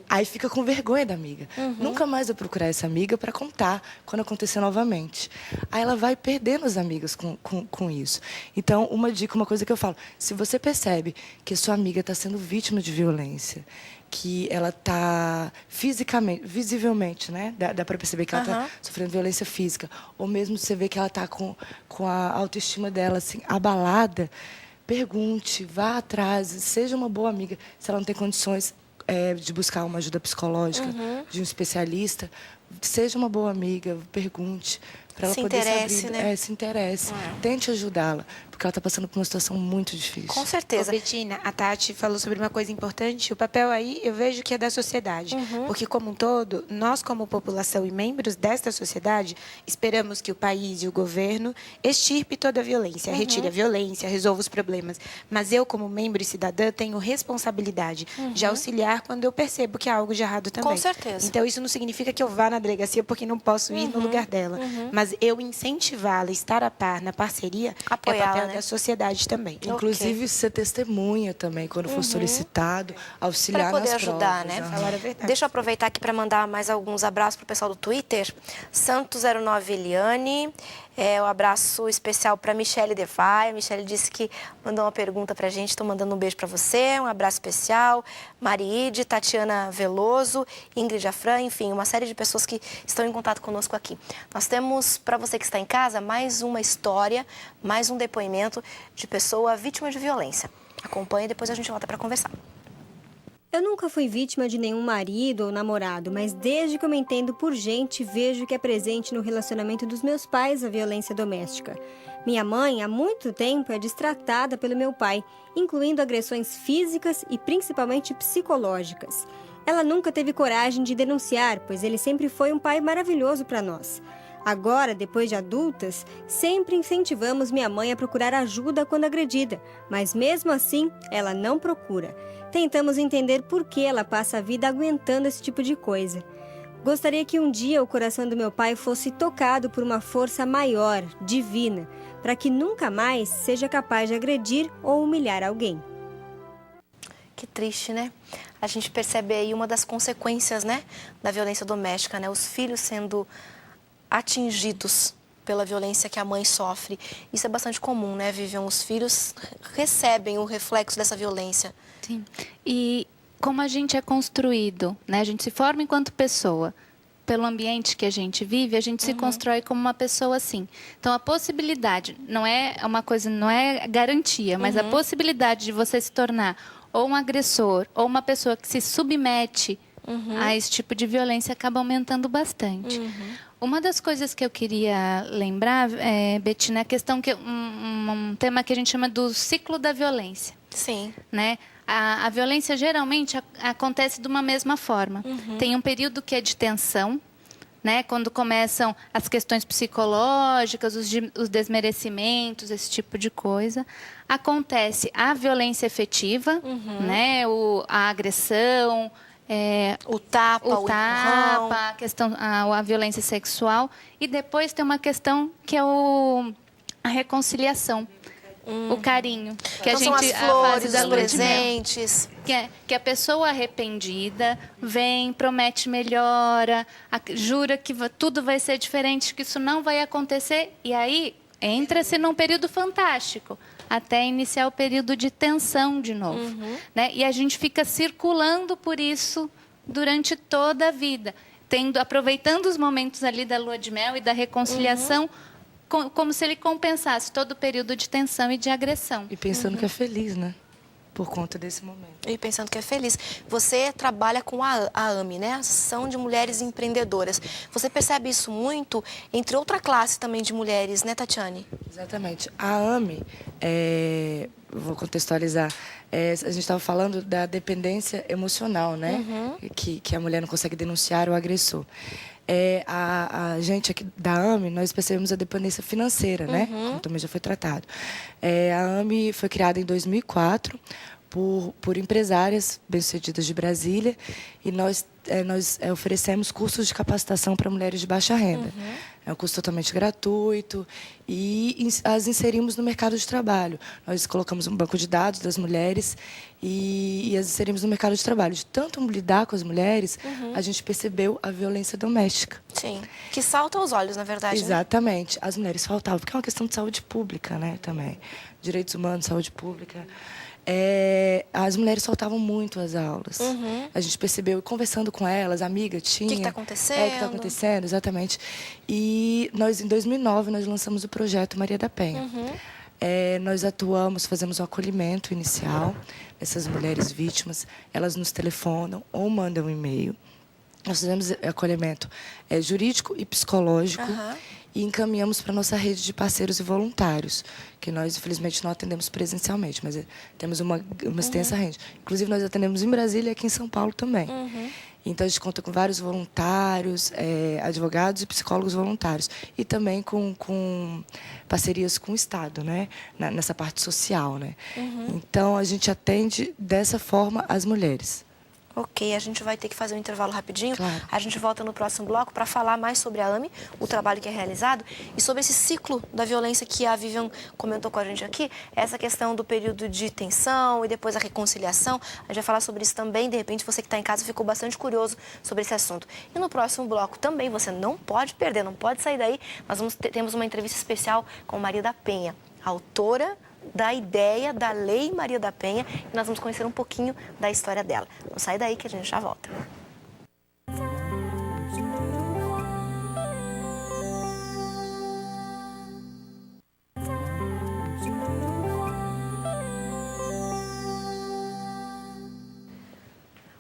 Aí fica com vergonha da amiga. Nunca mais vai procurar essa amiga para contar quando acontecer novamente. Aí ela vai perdendo as amigas com isso. Então, uma dica, uma coisa que eu falo, se você percebe que a sua amiga está sendo vítima de violência, que ela está fisicamente, visivelmente, né? Dá para perceber que ela está sofrendo violência física. Ou mesmo você vê que ela está com a autoestima dela assim, abalada, pergunte, vá atrás, seja uma boa amiga. Se ela não tem condições de buscar uma ajuda psicológica, de um especialista, seja uma boa amiga, pergunte. Para ela poder se abrir, né? Se interesse. Tente ajudá-la, porque ela está passando por uma situação muito difícil. Com certeza. Ô, Betina, a Tati falou sobre uma coisa importante. O papel aí, eu vejo que é da sociedade. Porque, como um todo, nós, como população e membros desta sociedade, esperamos que o país e o governo extirpe toda a violência, retire a violência, resolva os problemas. Mas eu, como membro e cidadã, tenho responsabilidade de auxiliar quando eu percebo que há algo de errado também. Com certeza. Então, isso não significa que eu vá na delegacia porque não posso ir no lugar dela. Mas eu incentivá-la, estar a par, na parceria, é papel da sociedade também. Inclusive, ser testemunha também, quando for solicitado, auxiliar para poder nas ajudar, provas. né? Falar a verdade. Deixa eu aproveitar aqui para mandar mais alguns abraços para o pessoal do Twitter. Santos09 Eliane, um abraço especial para Michele Defai. A Michele disse que mandou uma pergunta para a gente, estou mandando um beijo para você, um abraço especial. Mariide, Tatiana Veloso, Ingrid Afran, enfim, uma série de pessoas que estão em contato conosco aqui. Nós temos, para você que está em casa, mais uma história, mais um depoimento de pessoa vítima de violência. Acompanhe e depois a gente volta para conversar. Eu nunca fui vítima de nenhum marido ou namorado, mas desde que eu me entendo por gente, vejo que é presente no relacionamento dos meus pais a violência doméstica. Minha mãe, há muito tempo, é destratada pelo meu pai, incluindo agressões físicas e principalmente psicológicas. Ela nunca teve coragem de denunciar, pois ele sempre foi um pai maravilhoso para nós. Agora, depois de adultas, sempre incentivamos minha mãe a procurar ajuda quando agredida, mas mesmo assim, ela não procura. Tentamos entender por que ela passa a vida aguentando esse tipo de coisa. Gostaria que um dia o coração do meu pai fosse tocado por uma força maior, divina, para que nunca mais seja capaz de agredir ou humilhar alguém. Que triste, né? A gente percebe aí uma das consequências, né, da violência doméstica, né? Os filhos sendo atingidos pela violência que a mãe sofre. Isso é bastante comum, né, Vivian? Os filhos recebem o reflexo dessa violência. Sim. E como a gente é construído, né? A gente se forma enquanto pessoa. Pelo ambiente que a gente vive, a gente se constrói como uma pessoa assim. Então, a possibilidade, não é uma coisa, não é garantia, mas a possibilidade de você se tornar ou um agressor ou uma pessoa que se submete a esse tipo de violência acaba aumentando bastante. Uma das coisas que eu queria lembrar, Betina, é a questão que um tema que a gente chama do ciclo da violência. Sim. Né? A violência geralmente acontece de uma mesma forma. Tem um período que é de tensão, né? Quando começam as questões psicológicas, os desmerecimentos, esse tipo de coisa. Acontece a violência efetiva, né? A agressão, o tapa, o empurrão. a questão, a violência sexual. E depois tem uma questão que é a reconciliação. O carinho. Que Então, a gente, são as flores, da os lua de mel. presentes. Que a pessoa arrependida vem, promete melhora, jura que tudo vai ser diferente, que isso não vai acontecer. E aí entra-se num período fantástico, até iniciar o período de tensão de novo. Né? E a gente fica circulando por isso durante toda a vida, aproveitando os momentos ali da lua de mel e da reconciliação, como se ele compensasse todo o período de tensão e de agressão. E pensando que é feliz, né? Por conta desse momento. E pensando que é feliz. Você trabalha com a AME, né? Associação de Mulheres Empreendedoras. Você percebe isso muito entre outra classe também de mulheres, né, Tatiane? Exatamente. A AME, vou contextualizar, a gente estava falando da dependência emocional, né? Que a mulher não consegue denunciar o agressor. A gente aqui da AME, nós percebemos a dependência financeira, né? Como também já foi tratado. A AME foi criada em 2004 por empresárias bem-sucedidas de Brasília, e nós oferecemos cursos de capacitação para mulheres de baixa renda. É um curso totalmente gratuito e as inserimos no mercado de trabalho. Nós colocamos um banco de dados das mulheres e as inserimos no mercado de trabalho. De tanto lidar com as mulheres, a gente percebeu a violência doméstica. Sim, que salta aos olhos, na verdade. Exatamente. As mulheres faltavam, porque é uma questão de saúde pública, né, também. Direitos humanos, saúde pública. As mulheres faltavam muito às aulas. A gente percebeu, conversando com elas, a amiga tinha... O que está acontecendo? O que está acontecendo, exatamente. E nós, em 2009, nós lançamos o projeto Maria da Penha. Nós atuamos, fazemos um acolhimento inicial dessas mulheres vítimas. Elas nos telefonam ou mandam um e-mail. Nós fazemos acolhimento jurídico e psicológico. E encaminhamos para a nossa rede de parceiros e voluntários, que nós, infelizmente, não atendemos presencialmente, mas temos uma extensa rede. Inclusive, nós atendemos em Brasília e aqui em São Paulo também. Então, a gente conta com vários voluntários, advogados e psicólogos voluntários. E também com parcerias com o Estado, né? Nessa parte social, né? Então, a gente atende dessa forma as mulheres. Ok, a gente vai ter que fazer um intervalo rapidinho. Claro. A gente volta no próximo bloco para falar mais sobre a AME, o trabalho que é realizado, e sobre esse ciclo da violência que a Vivian comentou com a gente aqui, essa questão do período de tensão e depois a reconciliação. A gente vai falar sobre isso também. De repente, você que está em casa ficou bastante curioso sobre esse assunto. E no próximo bloco também, você não pode perder, não pode sair daí. Nós temos uma entrevista especial com Maria da Penha, autora da ideia da Lei Maria da Penha, e nós vamos conhecer um pouquinho da história dela. Não sai daí que a gente já volta.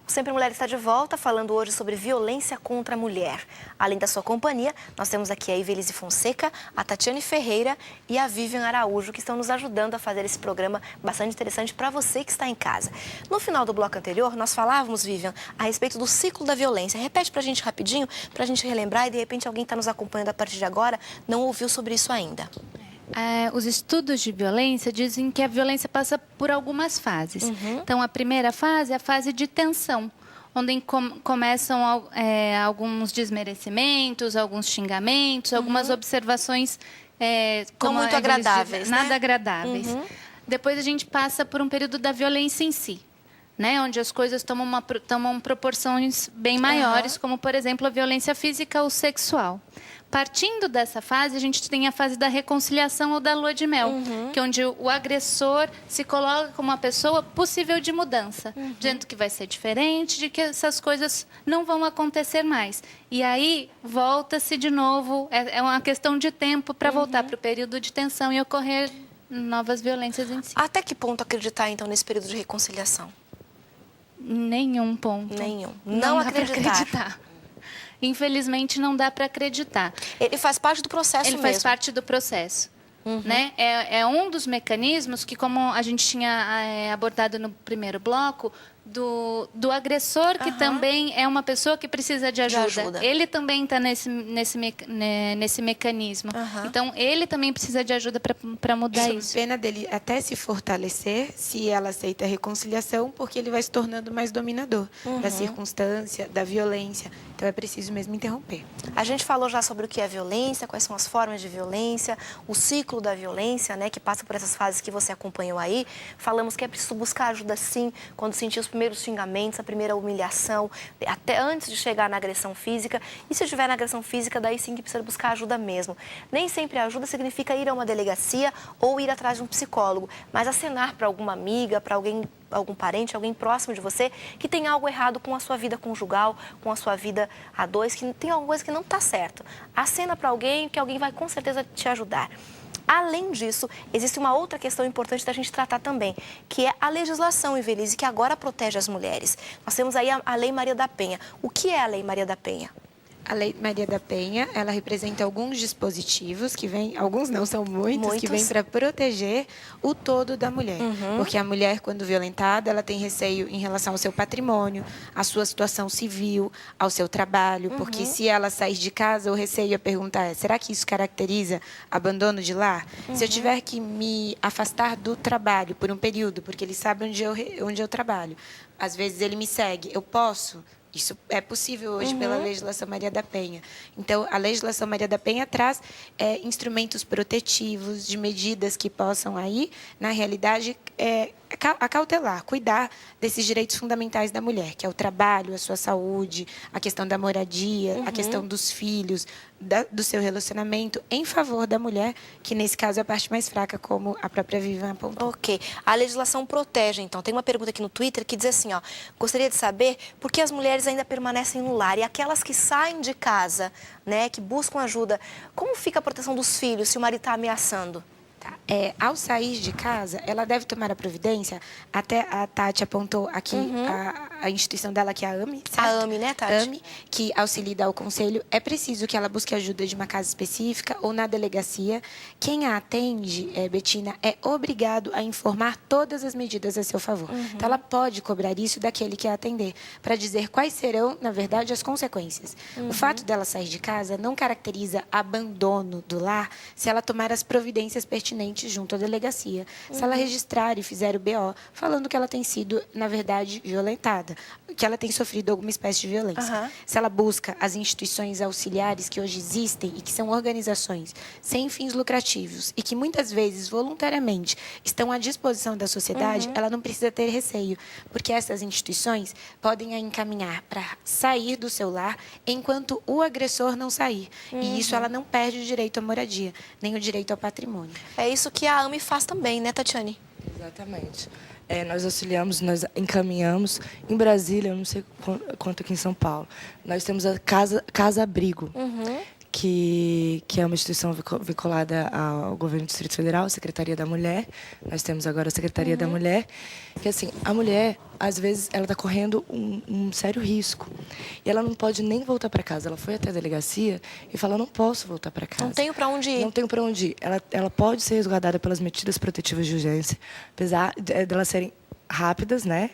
Sempre Mulher está de volta, falando hoje sobre violência contra a mulher. Além da sua companhia, nós temos aqui a Ivelise Fonseca, a Tatiane Ferreira e a Vivian Araújo, que estão nos ajudando a fazer esse programa bastante interessante para você que está em casa. No final do bloco anterior, nós falávamos, Vivian, a respeito do ciclo da violência. Repete para a gente rapidinho, para a gente relembrar, e de repente alguém está nos acompanhando a partir de agora, não ouviu sobre isso ainda. Os estudos de violência dizem que a violência passa por algumas fases. Então, a primeira fase é a fase de tensão, onde começam alguns desmerecimentos, alguns xingamentos, algumas observações não muito agradáveis, nada né? agradáveis. Depois a gente passa por um período da violência em si, né, onde as coisas tomam proporções bem maiores, como, por exemplo, a violência física ou sexual. Partindo dessa fase, a gente tem a fase da reconciliação ou da lua de mel, que é onde o agressor se coloca como uma pessoa possível de mudança, dizendo que vai ser diferente, de que essas coisas não vão acontecer mais. E aí, volta-se de novo, é uma questão de tempo para voltar para o período de tensão e ocorrer novas violências em si. Até que ponto acreditar, então, nesse período de reconciliação? Nenhum ponto. Nenhum. Não acreditar. Infelizmente, não dá para acreditar. Ele faz parte do processo mesmo. Ele faz parte do processo. Né? É um dos mecanismos que, como a gente tinha abordado no primeiro bloco, do agressor, que também é uma pessoa que precisa de ajuda. Ele também está nesse mecanismo. Então, ele também precisa de ajuda para mudar isso. Pena dele até se fortalecer se ela aceita a reconciliação, porque ele vai se tornando mais dominador da circunstância, da violência. Então, é preciso mesmo interromper. A gente falou já sobre o que é violência, quais são as formas de violência, o ciclo da violência, né, que passa por essas fases que você acompanhou aí. Falamos que é preciso buscar ajuda, sim, quando sentir os primeiros xingamentos, a primeira humilhação, até antes de chegar na agressão física. E se estiver na agressão física, daí sim que precisa buscar ajuda mesmo. Nem sempre a ajuda significa ir a uma delegacia ou ir atrás de um psicólogo, mas acenar para alguma amiga, para algum parente, alguém próximo de você, que tem algo errado com a sua vida conjugal, com a sua vida a dois, que tem alguma coisa que não está certo. Acena para alguém, que alguém vai com certeza te ajudar. Além disso, existe uma outra questão importante da gente tratar também, que é a legislação, Ivelise, que agora protege as mulheres. Nós temos aí a Lei Maria da Penha. O que é a Lei Maria da Penha? A Lei Maria da Penha, ela representa alguns dispositivos que vêm, alguns não, são muitos, que vêm para proteger o todo da mulher. Porque a mulher, quando violentada, ela tem receio em relação ao seu patrimônio, à sua situação civil, ao seu trabalho. Porque se ela sair de casa, o receio a perguntar é, será que isso caracteriza abandono de lar? Se eu tiver que me afastar do trabalho por um período, porque ele sabe onde eu trabalho, às vezes ele me segue, eu posso? Isso é possível hoje pela legislação Maria da Penha. Então, a legislação Maria da Penha traz instrumentos protetivos, de medidas que possam aí, na realidade, acautelar, cuidar desses direitos fundamentais da mulher, que é o trabalho, a sua saúde, a questão da moradia, a questão dos filhos, do seu relacionamento, em favor da mulher, que nesse caso é a parte mais fraca, como a própria Vivian apontou. Ok. A legislação protege, então. Tem uma pergunta aqui no Twitter que diz assim, ó, gostaria de saber por que as mulheres ainda permanecem no lar e aquelas que saem de casa, né, que buscam ajuda, como fica a proteção dos filhos se o marido está ameaçando? Tá. Ao sair de casa, ela deve tomar a providência, até a Tati apontou aqui a instituição dela, que é a AME, certo? A AME, né, Tati? AME, que auxilia ao conselho. É preciso que ela busque ajuda de uma casa específica ou na delegacia. Quem a atende, Betina, é obrigado a informar todas as medidas a seu favor. Então, ela pode cobrar isso daquele que a atender, para dizer quais serão, na verdade, as consequências. O fato dela sair de casa não caracteriza abandono do lar se ela tomar as providências pertinentes junto à delegacia, se ela registrar e fizer o BO, falando que ela tem sido, na verdade, violentada, que ela tem sofrido alguma espécie de violência. Se ela busca as instituições auxiliares que hoje existem e que são organizações sem fins lucrativos e que muitas vezes, voluntariamente, estão à disposição da sociedade, ela não precisa ter receio, porque essas instituições podem a encaminhar para sair do seu lar enquanto o agressor não sair. E isso ela não perde o direito à moradia, nem o direito ao patrimônio. É isso que a AME faz também, né, Tatiane? Exatamente. Nós auxiliamos, nós encaminhamos. Em Brasília, eu não sei quanto aqui em São Paulo, nós temos a Casa Abrigo, que é uma instituição vinculada ao governo do Distrito Federal, Secretaria da Mulher. Nós temos agora a Secretaria da Mulher. Que, assim, a mulher, às vezes, ela está correndo um sério risco. E ela não pode nem voltar para casa. Ela foi até a delegacia e falou, não posso voltar para casa. Não tenho para onde ir. Não tenho para onde ir. Ela pode ser resguardada pelas medidas protetivas de urgência, apesar de elas serem rápidas, né?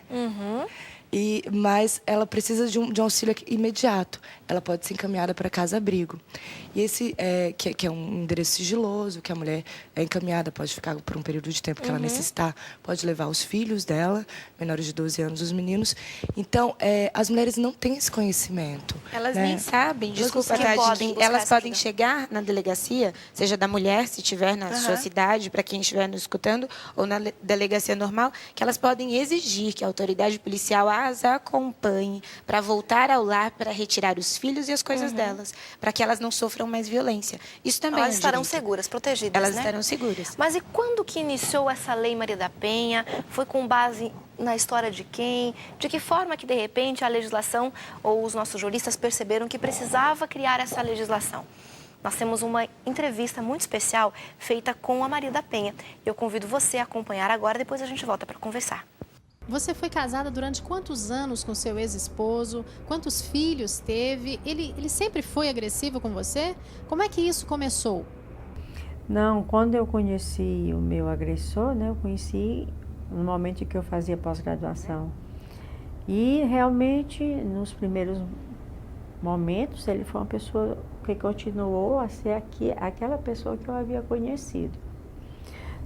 Mas ela precisa de um auxílio imediato. Ela pode ser encaminhada para casa-abrigo. E esse, que é um endereço sigiloso, que a mulher é encaminhada, pode ficar por um período de tempo que ela necessitar, pode levar os filhos dela, menores de 12 anos, os meninos. Então, as mulheres não têm esse conhecimento. Elas né? nem sabem, desculpa, Tati, elas podem chegar na delegacia, seja da mulher, se estiver na sua cidade, para quem estiver nos escutando, ou na delegacia normal, que elas podem exigir que a autoridade policial as acompanhe para voltar ao lar, para retirar os filhos e as coisas delas, para que elas não sofram mais violência. Isso também elas estarão seguras, protegidas, elas né? estarão seguras. Mas e quando que iniciou essa Lei Maria da Penha? Foi com base na história de quem? De que forma que, de repente, a legislação ou os nossos juristas perceberam que precisava criar essa legislação? Nós temos uma entrevista muito especial feita com a Maria da Penha. Eu convido você a acompanhar agora, depois a gente volta para conversar. Você foi casada durante quantos anos com seu ex-esposo? Quantos filhos teve? Ele sempre foi agressivo com você? Como é que isso começou? Não, quando eu conheci o meu agressor, né, eu conheci no momento em que eu fazia pós-graduação. E realmente, nos primeiros momentos, ele foi uma pessoa que continuou a ser aquela pessoa que eu havia conhecido.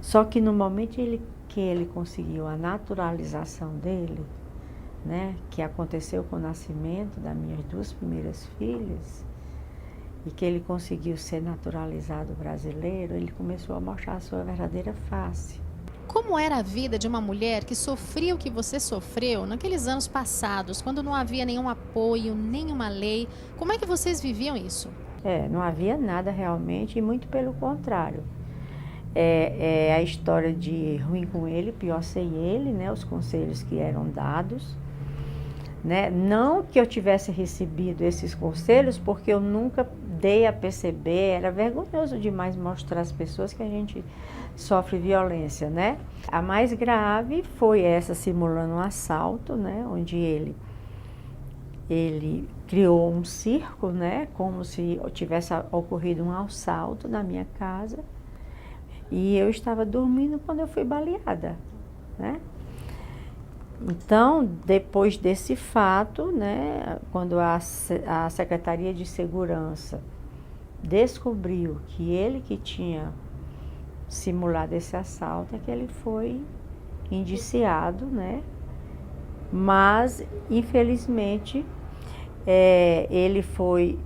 Só que no momento que ele conseguiu a naturalização dele, né, que aconteceu com o nascimento das minhas duas primeiras filhas, e que ele conseguiu ser naturalizado brasileiro, ele começou a mostrar a sua verdadeira face. Como era a vida de uma mulher que sofria o que você sofreu naqueles anos passados, quando não havia nenhum apoio, nenhuma lei? Como é que vocês viviam isso? Não havia nada realmente, e muito pelo contrário. A história de ruim com ele, pior sem ele, né? Os conselhos que eram dados, né? Não que eu tivesse recebido esses conselhos, porque eu nunca dei a perceber, era vergonhoso demais mostrar às pessoas que a gente sofre violência, né? A mais grave foi essa simulando um assalto, né? Onde ele ele criou um circo, né, como se tivesse ocorrido um assalto na minha casa. E eu estava dormindo quando eu fui baleada, né? Então, depois desse fato, né, quando a Secretaria de Segurança descobriu que ele que tinha simulado esse assalto, é que ele foi indiciado, né? Mas, infelizmente, ele foi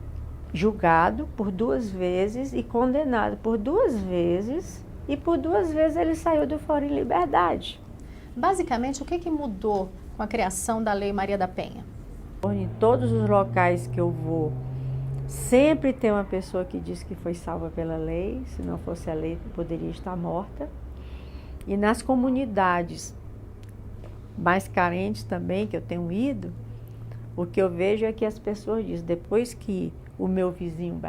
julgado por 2 vezes e condenado por 2 vezes, e por 2 vezes ele saiu do foro em liberdade. Basicamente, o que mudou com a criação da Lei Maria da Penha? Em todos os locais que eu vou, sempre tem uma pessoa que diz que foi salva pela lei. Se não fosse a lei, poderia estar morta. E nas comunidades mais carentes também, que eu tenho ido, o que eu vejo é que as pessoas dizem, depois que o meu vizinho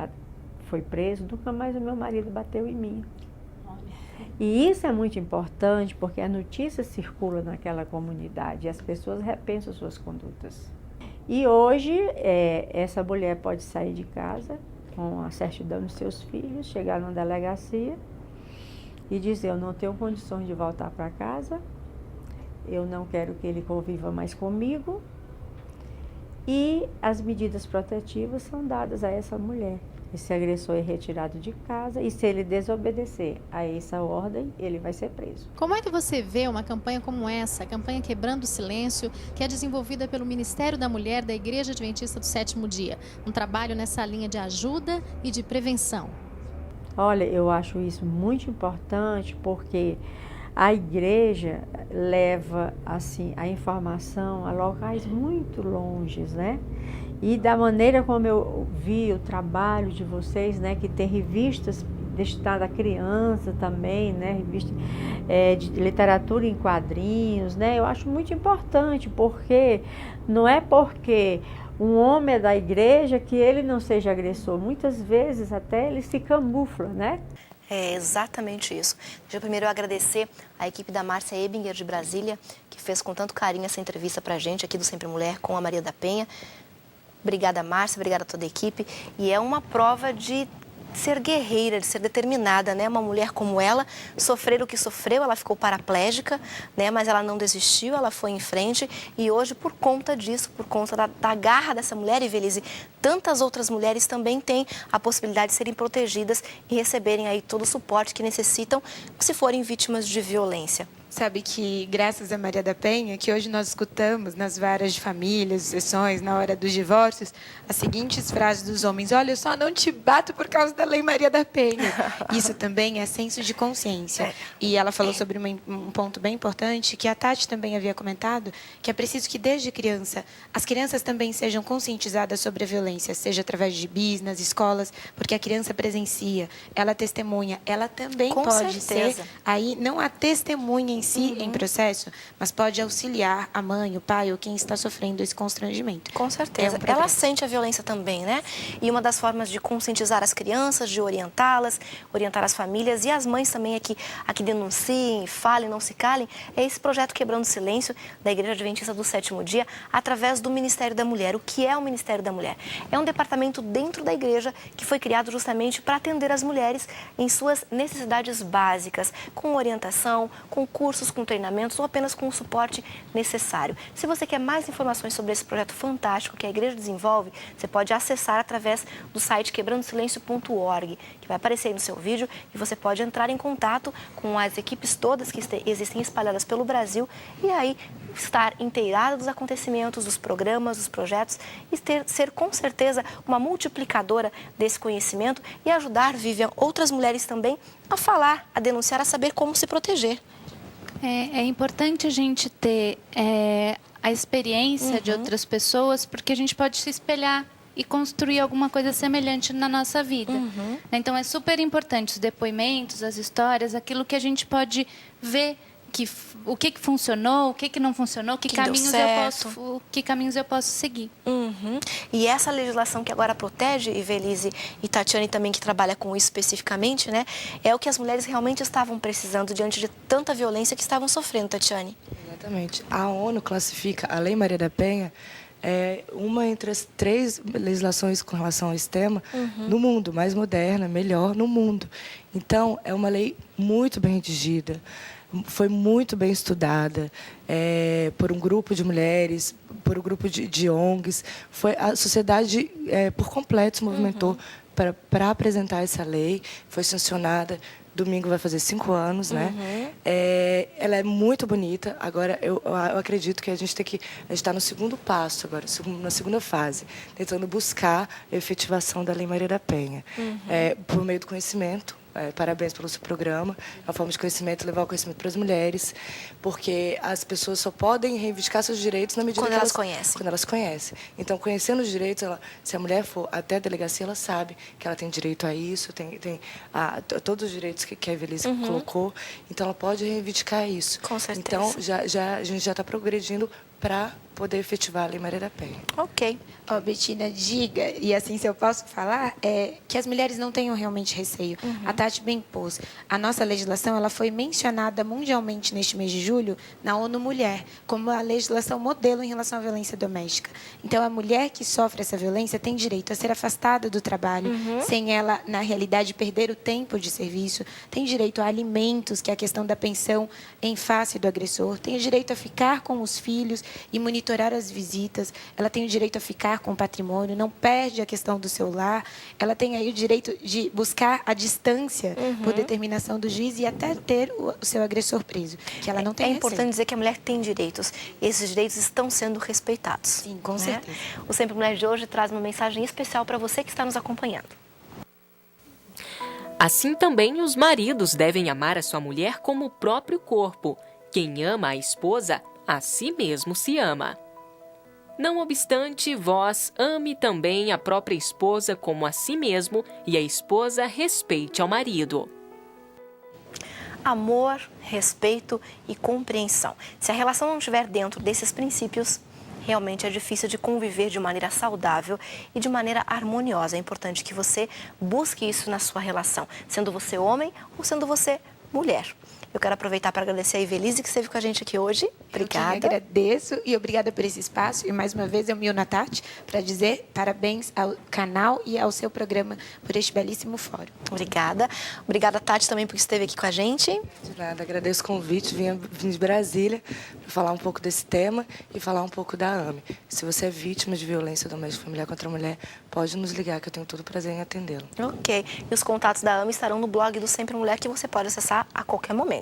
foi preso, nunca mais o meu marido bateu em mim. E isso é muito importante, porque a notícia circula naquela comunidade e as pessoas repensam suas condutas. E hoje, essa mulher pode sair de casa com a certidão dos seus filhos, chegar numa delegacia e dizer, eu não tenho condições de voltar para casa, eu não quero que ele conviva mais comigo, e as medidas protetivas são dadas a essa mulher. Esse agressor é retirado de casa e se ele desobedecer a essa ordem, ele vai ser preso. Como é que você vê uma campanha como essa, a campanha Quebrando o Silêncio, que é desenvolvida pelo Ministério da Mulher da Igreja Adventista do Sétimo Dia? Um trabalho nessa linha de ajuda e de prevenção. Olha, eu acho isso muito importante porque a igreja leva assim, a informação a locais muito longes, né? E da maneira como eu vi o trabalho de vocês, né, que tem revistas destinadas à criança também, né, revista de literatura em quadrinhos, né, eu acho muito importante, porque não é porque um homem é da igreja que ele não seja agressor, muitas vezes até ele se camufla, né? É exatamente isso. Deixa eu primeiro agradecer a equipe da Márcia Ebinger de Brasília, que fez com tanto carinho essa entrevista pra gente aqui do Sempre Mulher com a Maria da Penha. Obrigada, Márcia, obrigada a toda a equipe. E é uma prova de ser guerreira, de ser determinada, né? Uma mulher como ela, sofrer o que sofreu, ela ficou paraplégica, né? Mas ela não desistiu, ela foi em frente e hoje, por conta disso, por conta da garra dessa mulher, Ivelise, tantas outras mulheres também têm a possibilidade de serem protegidas e receberem aí todo o suporte que necessitam se forem vítimas de violência. Sabe que, graças a Maria da Penha, que hoje nós escutamos nas varas de famílias, sessões, na hora dos divórcios, as seguintes frases dos homens: olha, eu só não te bato por causa da Lei Maria da Penha. Isso também é senso de consciência. E ela falou sobre um ponto bem importante, que a Tati também havia comentado, que é preciso que, desde criança, as crianças também sejam conscientizadas sobre a violência, seja através de bis, nas escolas, porque a criança presencia, ela testemunha, ela também Com pode certeza. ser, aí, não a testemunha em si, em processo, mas pode auxiliar a mãe, o pai ou quem está sofrendo esse constrangimento. Com certeza. Ela sente a violência também, né? E uma das formas de conscientizar as crianças, de orientá-las, orientar as famílias e as mães também a que denunciem, falem, não se calem, é esse projeto Quebrando o Silêncio da Igreja Adventista do Sétimo Dia, através do Ministério da Mulher. O que é o Ministério da Mulher? É um departamento dentro da igreja que foi criado justamente para atender as mulheres em suas necessidades básicas, com orientação, com cursos, com treinamentos ou apenas com o suporte necessário. Se você quer mais informações sobre esse projeto fantástico que a igreja desenvolve, você pode acessar através do site quebrandosilencio.org, que vai aparecer aí no seu vídeo, e você pode entrar em contato com as equipes todas que existem espalhadas pelo Brasil e aí estar inteirada dos acontecimentos, dos programas, dos projetos e ser com certeza uma multiplicadora desse conhecimento e ajudar, Vivian, outras mulheres também a falar, a denunciar, a saber como se proteger. É importante a gente ter a experiência de outras pessoas, porque a gente pode se espelhar e construir alguma coisa semelhante na nossa vida. Então, é super importante os depoimentos, as histórias, aquilo que a gente pode ver, o que funcionou, o que não funcionou, que caminhos eu posso seguir. E essa legislação que agora protege, Ivelise e Tatiane também, que trabalha com isso especificamente, né, é o que as mulheres realmente estavam precisando diante de tanta violência que estavam sofrendo, Tatiane. Exatamente. A ONU classifica a Lei Maria da Penha é uma entre as 3 legislações com relação a esse tema no mundo, mais moderna, melhor no mundo. Então, é uma lei muito bem redigida, foi muito bem estudada por um grupo de mulheres, por um grupo de ONGs. A sociedade, por completo, se movimentou para apresentar essa lei. Foi sancionada. Domingo vai fazer 5 anos, né? Ela é muito bonita. Agora, eu acredito que a gente está no segundo passo agora, na segunda fase, tentando buscar a efetivação da Lei Maria da Penha, por meio do conhecimento. Parabéns pelo seu programa. É uma forma de conhecimento, levar o conhecimento para as mulheres, porque as pessoas só podem reivindicar seus direitos na medida quando que elas conhecem. Quando elas conhecem. Então, conhecendo os direitos, se a mulher for até a delegacia, ela sabe que ela tem direito a isso, tem todos os direitos que a Evelise colocou. Então, ela pode reivindicar isso. Com certeza. Então, a gente já está progredindo para poder efetivar a Lei Maria da Penha. Ok. Bettina, diga, e assim se eu posso falar, que as mulheres não tenham realmente receio. A Tati bem pôs. A nossa legislação ela foi mencionada mundialmente neste mês de julho na ONU Mulher, como a legislação modelo em relação à violência doméstica. Então, a mulher que sofre essa violência tem direito a ser afastada do trabalho, sem ela, na realidade, perder o tempo de serviço, tem direito a alimentos, que é a questão da pensão em face do agressor, tem o direito a ficar com os filhos e monitorar as visitas, ela tem o direito a ficar com o patrimônio, não perde a questão do seu lar, ela tem aí o direito de buscar a distância por determinação do juiz e até ter o seu agressor preso, que ela não tem receio. Importante dizer que a mulher tem direitos e esses direitos estão sendo respeitados. Sim, com certeza. O Sempre Mulher de hoje traz uma mensagem especial para você que está nos acompanhando. Assim também os maridos devem amar a sua mulher como o próprio corpo. Quem ama a esposa, a si mesmo se ama. Não obstante, vós ame também a própria esposa como a si mesmo e a esposa respeite ao marido. Amor, respeito e compreensão. Se a relação não estiver dentro desses princípios, realmente é difícil de conviver de maneira saudável e de maneira harmoniosa. É importante que você busque isso na sua relação, sendo você homem ou sendo você mulher. Eu quero aproveitar para agradecer a Evelise que esteve com a gente aqui hoje. Obrigada. Eu que agradeço e obrigada por esse espaço. E mais uma vez eu me uno a Tati para dizer parabéns ao canal e ao seu programa por este belíssimo fórum. Obrigada. Obrigada, Tati, também por esteve aqui com a gente. De nada, agradeço o convite. Vim de Brasília para falar um pouco desse tema e falar um pouco da AME. Se você é vítima de violência doméstica familiar contra a mulher, pode nos ligar que eu tenho todo o prazer em atendê-lo. Ok. E os contatos da AME estarão no blog do Sempre Mulher, que você pode acessar a qualquer momento.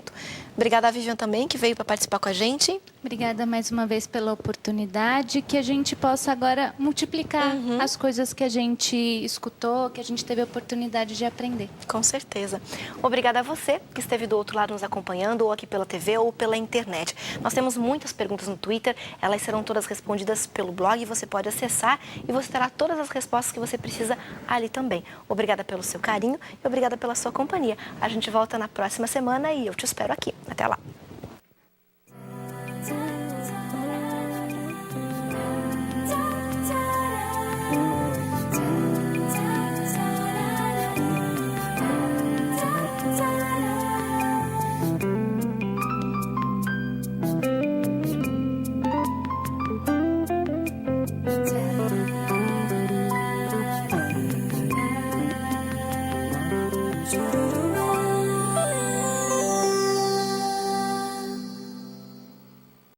Obrigada a Vivian também, que veio para participar com a gente. Obrigada mais uma vez pela oportunidade, que a gente possa agora multiplicar as coisas que a gente escutou, que a gente teve a oportunidade de aprender. Com certeza. Obrigada a você que esteve do outro lado nos acompanhando, ou aqui pela TV ou pela internet. Nós temos muitas perguntas no Twitter, elas serão todas respondidas pelo blog, você pode acessar e você terá todas as respostas que você precisa ali também. Obrigada pelo seu carinho e obrigada pela sua companhia. A gente volta na próxima semana e eu te espero aqui. Até lá.